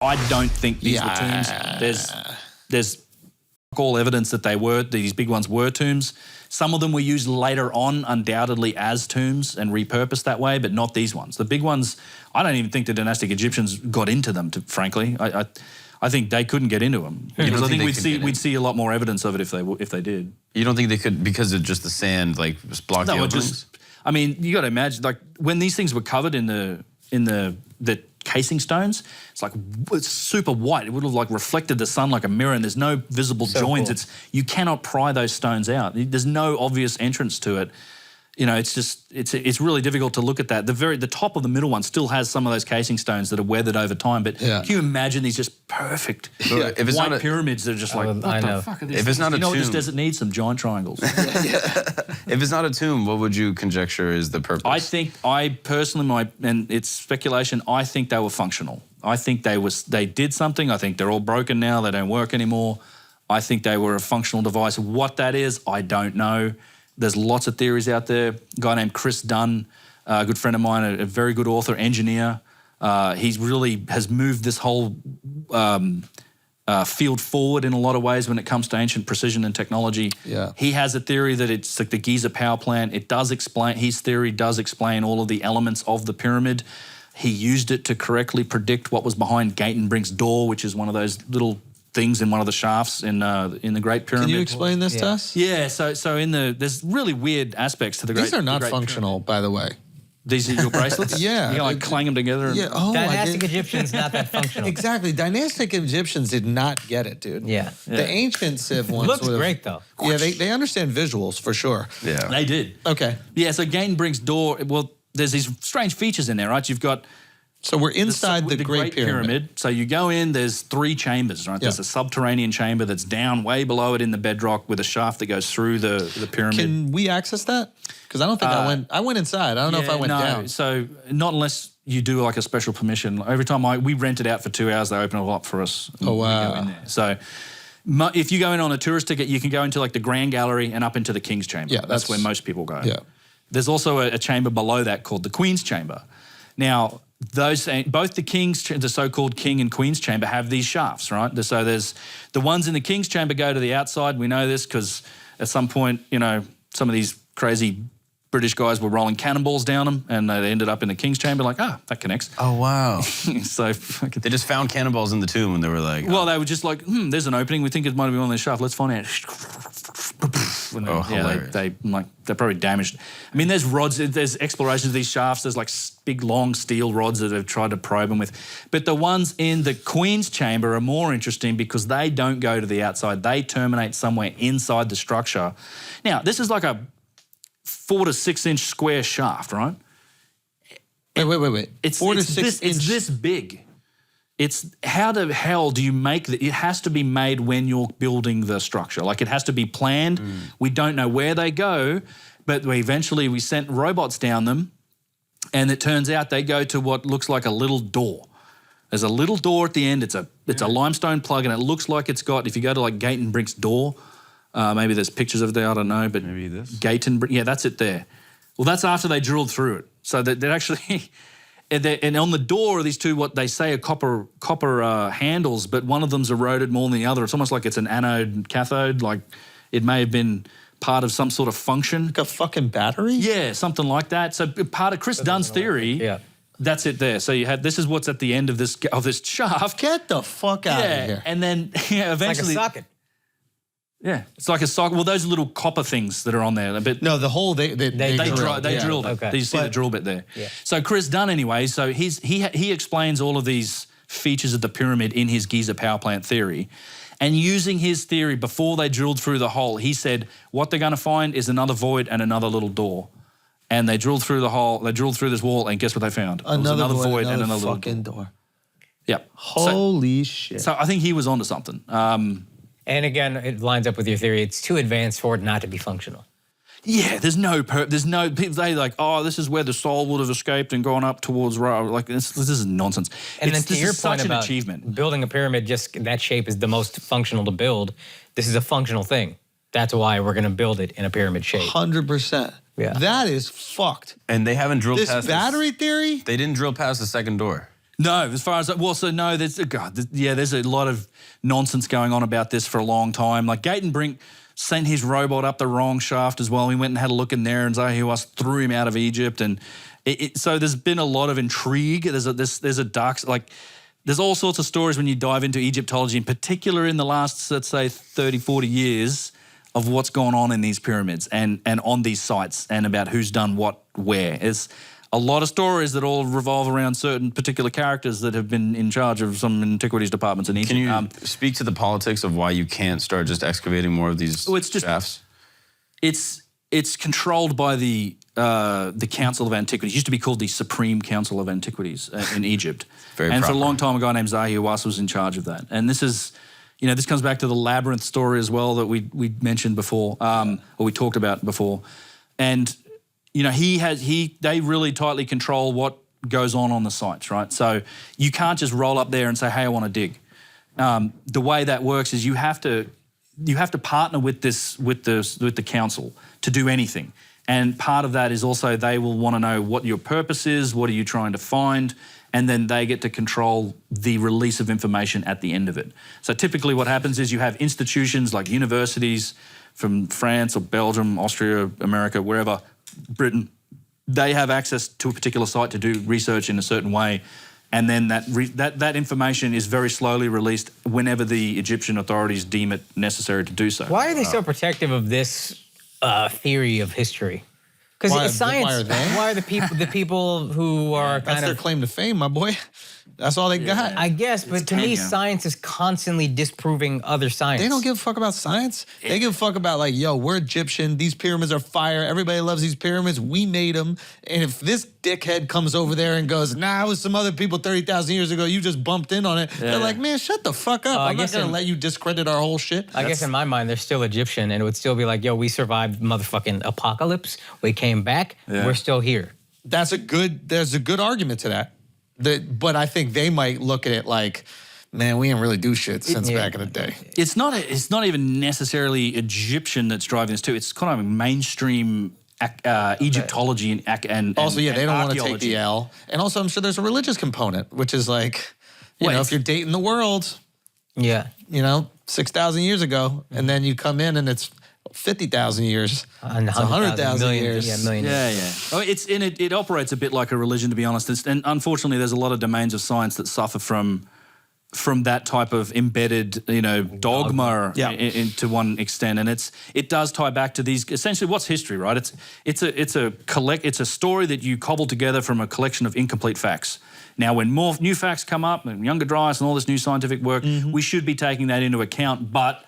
I don't think these were tombs. There's all evidence that these big ones were tombs. Some of them were used later on, undoubtedly, as tombs and repurposed that way, but not these ones. The big ones, I don't even think the dynastic Egyptians got into them, frankly. I think they couldn't get into them. Because I think we'd see a lot more evidence of it if they did. You don't think they could, because of just the sand, like, just block the openings? I mean, you got to imagine, like, when these things were covered in the casing stones, it's super white. It would have like reflected the sun like a mirror, and there's no visible joins. Cool. You cannot pry those stones out. There's no obvious entrance to it. You know, it's really difficult to look at that. The top of the middle one still has some of those casing stones that are weathered over time. But can you imagine these just perfect if it's white not pyramids that are just like, what the fuck are these? If it's not a tomb, this desert needs some giant triangles. If it's not a tomb, what would you conjecture is the purpose? I personally, and it's speculation, I think they were functional. I think they did something. I think they're all broken now. They don't work anymore. I think they were a functional device. What that is, I don't know. There's lots of theories out there. A guy named Chris Dunn, a good friend of mine, a very good author, engineer. He really has moved this whole field forward in a lot of ways when it comes to ancient precision and technology. Yeah. He has a theory that it's like the Giza power plant. His theory does explain all of the elements of the pyramid. He used it to correctly predict what was behind Gatenbrink's door, which is one of those little things in one of the shafts in the Great Pyramid. Can you explain this to us? Yeah, so there's really weird aspects to the Great. These are not functional, by the way. These are your bracelets? Yeah. You like clang them together? Yeah. Oh, Dynastic Egyptians, not that functional. Exactly. Dynastic Egyptians did not get it, dude. Yeah. The ancient Civ ones looks great, though. Yeah, they understand visuals, for sure. Yeah. They did. Okay. Yeah, so Gatenbrink's door, well, there's these strange features in there, right? You've got... So we're inside the Great Pyramid. So you go in, there's 3 chambers, right? Yeah. There's a subterranean chamber that's down way below it in the bedrock with a shaft that goes through the pyramid. Can we access that? Because I don't think I went inside. I don't know if I went down. So not unless you do like a special permission. Every time we rent it out for 2 hours, they open it up for us. Oh, wow. We go in there. So if you go in on a tourist ticket, you can go into like the Grand Gallery and up into the King's Chamber. Yeah, that's where most people go. Yeah. There's also a chamber below that called the Queen's Chamber. Now, both the so-called King and Queen's Chamber have these shafts, right? So there's the ones in the King's Chamber go to the outside. We know this because at some point, you know, some of these crazy British guys were rolling cannonballs down them, and they ended up in the King's Chamber. Like, that connects. Oh wow! So they just found cannonballs in the tomb, and they were like, well, they were just like, there's an opening. We think it might be one of these shafts. Let's find out. They're probably damaged. I mean, there's rods, there's explorations of these shafts. There's like big, long steel rods that they've tried to probe them with. But the ones in the Queen's Chamber are more interesting because they don't go to the outside. They terminate somewhere inside the structure. Now, this is like a 4 to 6 inch square shaft, right? Wait. It's 4 to 6 inch. It's this big. It's how the hell do you make that? It has to be made when you're building the structure. Like it has to be planned. We don't know where they go, but we sent robots down them, and it turns out they go to what looks like a little door. There's a little door at the end. It's a limestone plug, and it looks like it's got, if you go to like Gatenbrink's door, maybe there's pictures of it there, I don't know, but maybe this? Gatenbrink, yeah, that's it there. Well, that's after they drilled through it. So that actually... And on the door are these two, what they say are copper handles, but one of them's eroded more than the other. It's almost like it's an anode and cathode, like it may have been part of some sort of function. Like a fucking battery? Yeah, something like that. So part of Chris Dunn's theory, that's it there. So you had, this is what's at the end of this shaft. Get the fuck out of here. And then eventually... It's like a socket. Yeah, it's like a socket. Well, those little copper things that are on there. But no, the hole they drilled it. Okay. You see the drill bit there. Yeah. So Chris Dunn, anyway, so he explains all of these features of the pyramid in his Giza power plant theory. And using his theory, before they drilled through the hole, he said, what they're going to find is another void and another little door. And they drilled through the hole, they drilled through this wall, and guess what they found? Another void and another fucking door. Yep. Holy shit. So I think he was onto something. And again, it lines up with your theory. It's too advanced for it not to be functional. Yeah, there's no people. They like, oh, this is where the soul would have escaped and gone up towards like this is nonsense. And then to your such point an about achievement. Building a pyramid, just that shape is the most functional to build. This is a functional thing. That's why we're going to build it in a pyramid shape. 100%. Yeah, that is fucked. And they haven't drilled past this battery theory. They didn't drill past the second door. No, as far as no, there's there's a lot of nonsense going on about this for a long time. Like Gaten Brink sent his robot up the wrong shaft as well. We went and had a look in there, and Zahi threw him out of Egypt, and so there's been a lot of intrigue. There's a dark there's all sorts of stories when you dive into Egyptology, in particular in the last, let's say, 30, 40 years of what's gone on in these pyramids and on these sites and about who's done what where. It's a lot of stories that all revolve around certain particular characters that have been in charge of some antiquities departments in Egypt. Can you speak to the politics of why you can't start just excavating more of these shafts? It's controlled by the Council of Antiquities. It used to be called the Supreme Council of Antiquities in Egypt. For a long time, a guy named Zahi Hawass was in charge of that. And this is, this comes back to the labyrinth story as well that we mentioned before, or we talked about before. And they really tightly control what goes on the sites, right? So you can't just roll up there and say, hey, I want to dig. The way that works is you have to partner with the council to do anything. And part of that is also they will want to know what your purpose is, what are you trying to find, and then they get to control the release of information at the end of it. So typically what happens is you have institutions like universities from France or Belgium, Austria, America, wherever, Britain, they have access to a particular site to do research in a certain way, and then that information is very slowly released whenever the Egyptian authorities deem it necessary to do so. Why are they so protective of this theory of history? Because science. Why are the people who are that's their claim to fame, my boy. That's all they got. I guess, but to me, science is constantly disproving other science. They don't give a fuck about science. They give a fuck about like, yo, we're Egyptian. These pyramids are fire. Everybody loves these pyramids. We made them. And if this dickhead comes over there and goes, nah, it was some other people 30,000 years ago. You just bumped in on it. They're like, man, shut the fuck up. I'm not going to let you discredit our whole shit. I guess in my mind, they're still Egyptian, and it would still be like, yo, we survived motherfucking apocalypse. We came back. Yeah. We're still here. There's a good argument to that. But I think they might look at it like, man, we didn't really do shit since back in the day. It's not even necessarily Egyptian that's driving this too. It's kind of a mainstream Egyptology and also, they don't want to take archaeology. the L. And also, I'm sure there's a religious component, which is like, you know, if you're dating the world, 6,000 years ago, and then you come in and it's 50,000 years, it's 100,000 years. Yeah, million years. Yeah. Oh, it operates a bit like a religion, to be honest. And unfortunately, there's a lot of domains of science that suffer from that type of embedded, dogma to one extent. And it does tie back to these. Essentially, what's history, right? It's a story that you cobble together from a collection of incomplete facts. Now, when more new facts come up, and Younger Dryas and all this new scientific work, we should be taking that into account. But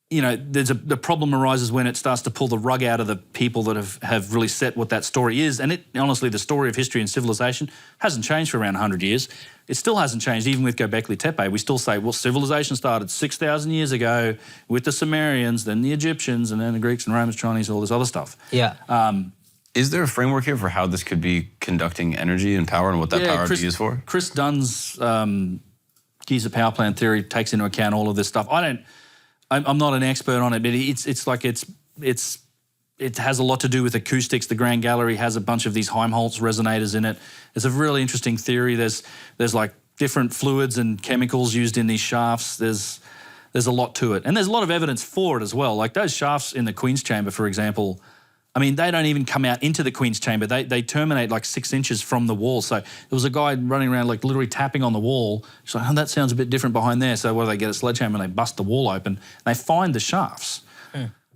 the problem arises when it starts to pull the rug out of the people that have really set what that story is. And honestly, the story of history and civilization hasn't changed for around 100 years. It still hasn't changed, even with Göbekli Tepe. We still say, well, civilization started 6,000 years ago with the Sumerians, then the Egyptians, and then the Greeks and Romans, Chinese, all this other stuff. Yeah. Is there a framework here for how this could be conducting energy and power and what that power would be used for? Chris Dunn's Giza power plant theory takes into account all of this stuff. I'm not an expert on it, but it has a lot to do with acoustics. The Grand Gallery has a bunch of these Helmholtz resonators in it. It's a really interesting theory. There's like different fluids and chemicals used in these shafts. There's a lot to it. And there's a lot of evidence for it as well. Like those shafts in the Queen's Chamber, for example, I mean, they don't even come out into the Queen's Chamber. They terminate like 6 inches from the wall. So there was a guy running around like literally tapping on the wall. He's like, that sounds a bit different behind there. So they get a sledgehammer and they bust the wall open. They find the shafts.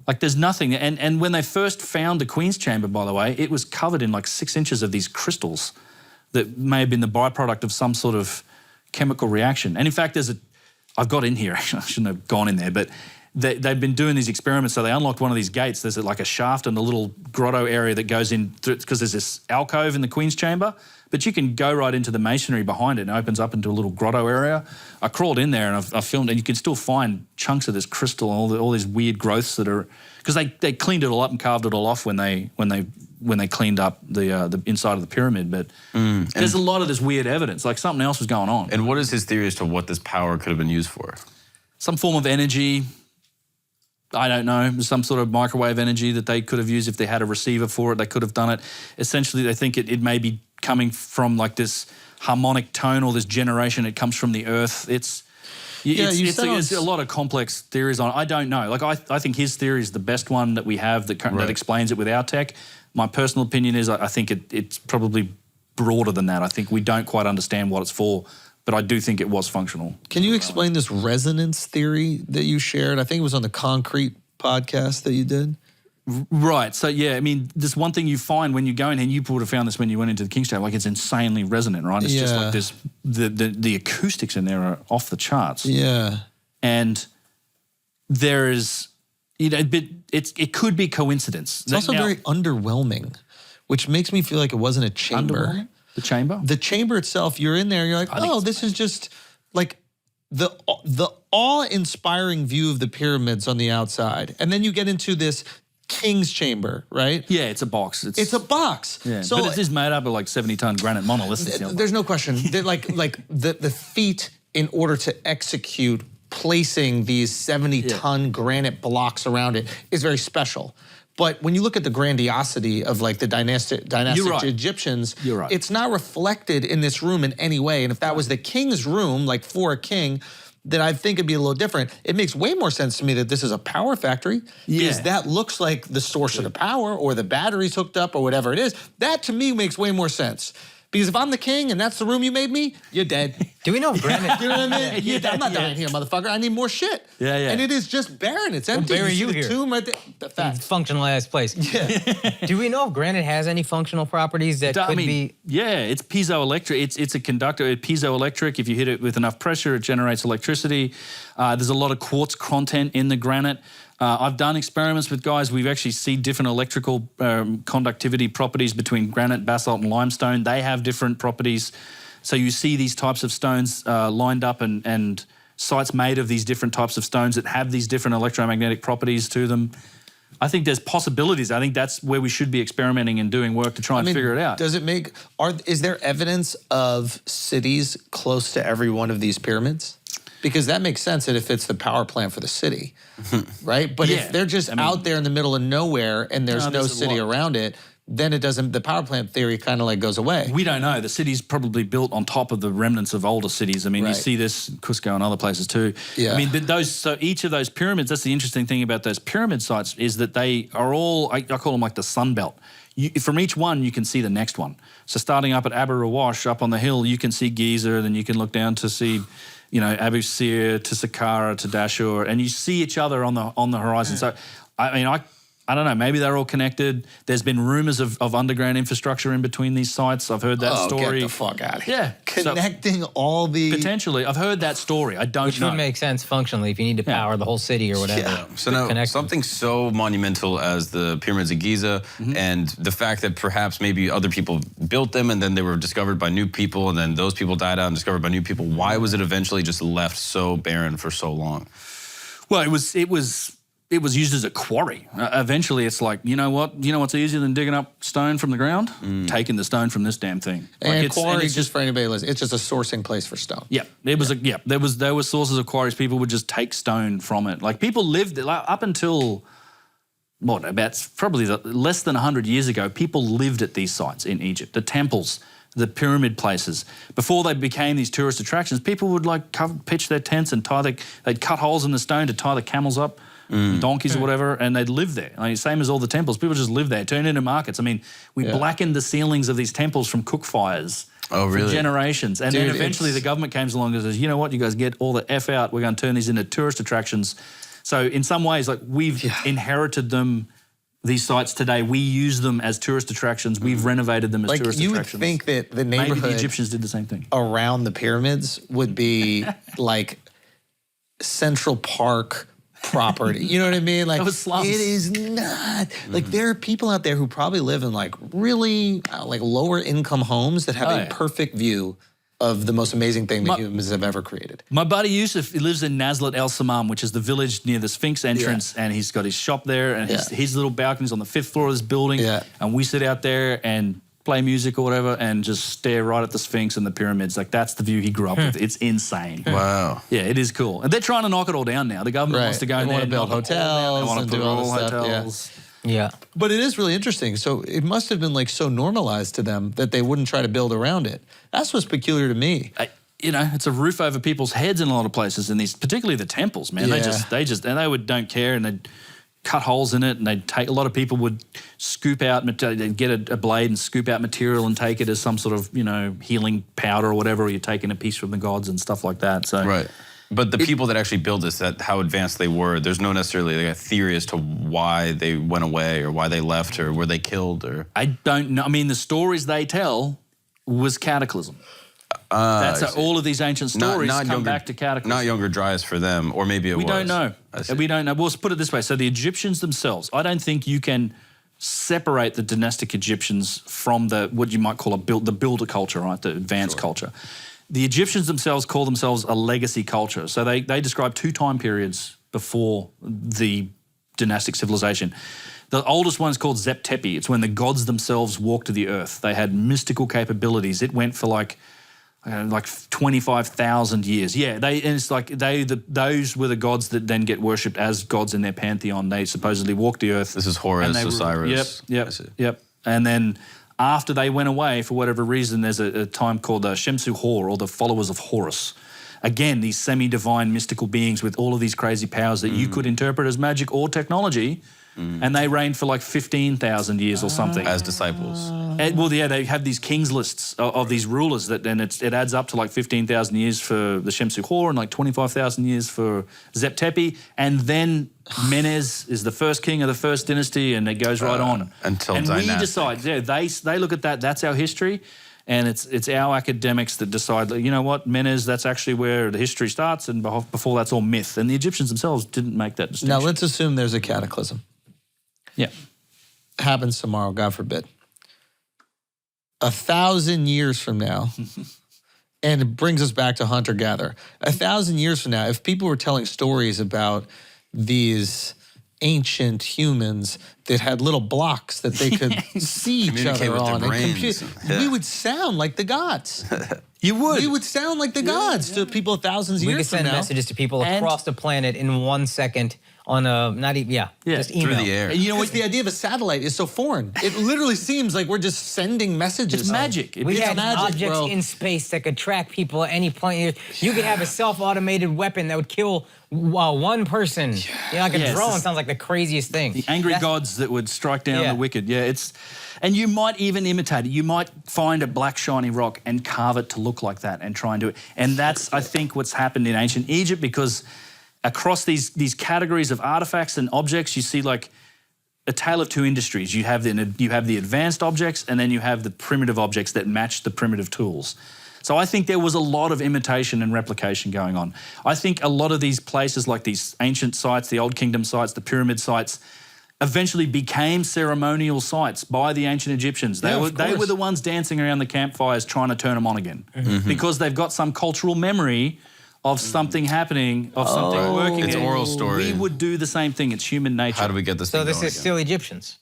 Like there's nothing. And when they first found the Queen's Chamber, by the way, it was covered in like 6 inches of these crystals that may have been the byproduct of some sort of chemical reaction. And in fact, I've got in here, actually, I shouldn't have gone in there, but they've been doing these experiments. So they unlocked one of these gates. There's like a shaft in the little grotto area that goes in, because there's this alcove in the Queen's Chamber, but you can go right into the masonry behind it and it opens up into a little grotto area. I crawled in there and I filmed, and you can still find chunks of this crystal and all these weird growths that are, because they cleaned it all up and carved it all off when they cleaned up the inside of the pyramid. But there's a lot of this weird evidence, like something else was going on. And what is his theory as to what this power could have been used for? Some form of energy. I don't know, some sort of microwave energy that they could have used if they had a receiver for it. They could have done it. Essentially, they think it may be coming from like this harmonic tone or this generation. It comes from the earth. It's a lot of complex theories on it. I don't know. Like I think his theory is the best one that we have that explains it with our tech. My personal opinion is I think it's probably broader than that. I think we don't quite understand what it's for, but I do think it was functional. Can you explain this resonance theory that you shared? I think it was on the Concrete podcast that you did. Right. So, yeah, I mean, there's one thing you find when you go in, and you would have found this when you went into the King's Tower, like it's insanely resonant, right? It's just like this, the acoustics in there are off the charts. Yeah. And there is, it could be coincidence. It's also very underwhelming, which makes me feel like it wasn't a chamber. The chamber? The chamber itself, you're in there, you're like, oh, this is just like the awe-inspiring view of the pyramids on the outside. And then you get into this King's chamber, right? Yeah, it's a box. It's a box. Yeah, so, but it is made up of like 70-ton granite monoliths. There's no question. like the feat in order to execute placing these 70-ton granite blocks around it is very special. But when you look at the grandiosity of like the dynastic Egyptians, it's not reflected in this room in any way. And if that was the king's room, like for a king, then I think it'd be a little different. It makes way more sense to me that this is a power factory because that looks like the source of the power or the battery's hooked up or whatever it is. That to me makes way more sense. Because if I'm the king and that's the room you made me, you're dead. Do we know if granite? You know what I mean? I'm not dying here, motherfucker. I need more shit. Yeah. And it is just barren. It's empty. Bury you here. Tomb right there. It's functionalized place. Yeah. Do we know if granite has any functional properties that could be? Yeah, it's piezoelectric. It's a conductor. It's piezoelectric. If you hit it with enough pressure, it generates electricity. There's a lot of quartz content in the granite. I've done experiments with guys. We've actually seen different electrical conductivity properties between granite, basalt, and limestone. They have different properties. So you see these types of stones lined up and sites made of these different types of stones that have these different electromagnetic properties to them. I think there's possibilities. I think that's where we should be experimenting and doing work to try and figure it out. Does it make, is there evidence of cities close to every one of these pyramids? Because that makes sense that if it's the power plant for the city, right? But if they're just out there in the middle of nowhere and there's no city around it, then it doesn't, the power plant theory kind of like goes away. We don't know. The city's probably built on top of the remnants of older cities. I mean, you see this in Cusco and other places too. Yeah. I mean, so each of those pyramids, that's the interesting thing about those pyramid sites is that they are all, I call them like the Sun Belt. From each one, you can see the next one. So starting up at Abu Rawash, up on the hill, you can see Giza, then you can look down to see, Abu Sir to Saqqara to Dashur, and you see each other on the horizon. So, I mean, I don't know, maybe they're all connected. There's been rumors of underground infrastructure in between these sites. I've heard that story. Get the fuck out of here. Yeah. Connecting all the... Potentially. I've heard that story. I don't know. Which would make sense functionally if you need to power the whole city or whatever. Yeah. So now, something so monumental as the pyramids of Giza and the fact that perhaps maybe other people built them and then they were discovered by new people and then those people died out and discovered by new people. Why was it eventually just left so barren for so long? Well, it was used as a quarry. Eventually, it's like, you know what's easier than digging up stone from the ground? Taking the stone from this damn thing. And quarry, just for anybody listening, it's just a sourcing place for stone. Yeah, there were sources of quarries. People would just take stone from it. Like people lived up until about probably less than 100 years ago. People lived at these sites in Egypt, the temples, the pyramid places. Before they became these tourist attractions, people would pitch their tents and they'd cut holes in the stone to tie the camels up. Donkeys or whatever, and they'd live there. Like, same as all the temples. People just live there, turn into markets. I mean, we blackened the ceilings of these temples from cook fires for generations. And then eventually the government came along and says, you know what, you guys get all the F out. We're going to turn these into tourist attractions. So in some ways, like we've inherited them, these sites today. We use them as tourist attractions. We've renovated them as tourist attractions. You would think that the neighborhood... Maybe the Egyptians did the same thing. ...around the pyramids would be like Central Park... property. You know what I mean? Like, it is not. Like, there are people out there who probably live in like really like lower income homes that have a perfect view of the most amazing thing that humans have ever created. My buddy Yusuf, he lives in Nazlet El Samam, which is the village near the Sphinx entrance, and he's got his shop there, and his little balcony's on the 5th floor of this building, and we sit out there and play music or whatever and just stare right at the Sphinx and the pyramids. Like, that's the view he grew up with. It's insane. Wow. Yeah, it is cool. And they're trying to knock it all down now. The government wants to go in there and build hotels. They want to do build all all this hotels. Stuff, Yeah. But it is really interesting. So it must have been like so normalized to them that they wouldn't try to build around it. That's what's peculiar to me. You know, it's a roof over people's heads in a lot of places, and these, particularly the temples, man. Yeah. They don't care, and they'd cut holes in it, and they'd take. A lot of people would scoop out, they'd get a blade and scoop out material and take it as some sort of, you know, healing powder or whatever. Or you're taking a piece from the gods and stuff like that. So right. But the people that actually build this, that how advanced they were, there's no necessarily like a theory as to why they went away or why they left or were they killed or. I don't know. I mean, the stories they tell was cataclysm. That's all of these ancient stories come back to cataclysm. Not Younger Dryas for them, or maybe it was. We don't know. We don't know. Well, let's put it this way. So the Egyptians themselves, I don't think you can separate the dynastic Egyptians from the what you might call the builder culture, right? The advanced culture. The Egyptians themselves call themselves a legacy culture. So they describe 2 time periods before the dynastic civilization. The oldest one is called Zep Tepi. It's when the gods themselves walked to the earth. They had mystical capabilities. It went for like 25,000 years. Yeah, those were the gods that then get worshipped as gods in their pantheon. They supposedly walked the earth. This is Horus, Osiris. Yep. And then after they went away, for whatever reason, there's a time called Shemsu Hor, or the followers of Horus. Again, these semi-divine mystical beings with all of these crazy powers that you could interpret as magic or technology, and they reigned for like 15,000 years or something. As disciples. They have these kings lists of these rulers that then it adds up to like 15,000 years for the Shemsu Hor and like 25,000 years for Zep Tepi, and then Menes is the first king of the first dynasty, and it goes right on. Until and we decide, they look at that, that's our history, and it's our academics that decide, you know what, Menes, that's actually where the history starts, and before that's all myth. And the Egyptians themselves didn't make that distinction. Now let's assume there's a cataclysm. Yeah. Happens tomorrow, God forbid. 1,000 years from now, and it brings us back to hunter-gatherer. 1,000 years from now, if people were telling stories about these ancient humans that had little blocks that they could see each other on and compute, we would sound like the gods. You would. We would sound like the gods to people thousands of years from now. We could send messages to people across the planet in 1 second on a, just email. Through the air. And you know what? The idea of a satellite is so foreign. It literally seems like we're just sending messages. It's magic. We had objects in space that could track people at any point. You could have a self-automated weapon that would kill one person. Like a drone sounds like the craziest thing. The angry gods that would strike down the wicked. Yeah, and you might even imitate it. You might find a black shiny rock and carve it to look like that and try and do it. And that's, I think, what's happened in ancient Egypt, because across these categories of artifacts and objects, you see like a tale of two industries. You have the advanced objects, and then you have the primitive objects that match the primitive tools. So I think there was a lot of imitation and replication going on. I think a lot of these places, like these ancient sites, the Old Kingdom sites, the pyramid sites, eventually became ceremonial sites by the ancient Egyptians. They were the ones dancing around the campfires trying to turn them on again, because they've got some cultural memory of something happening, of something working. It's oral story. We would do the same thing. It's human nature. How do we get this thing So this going is again? still Egyptians.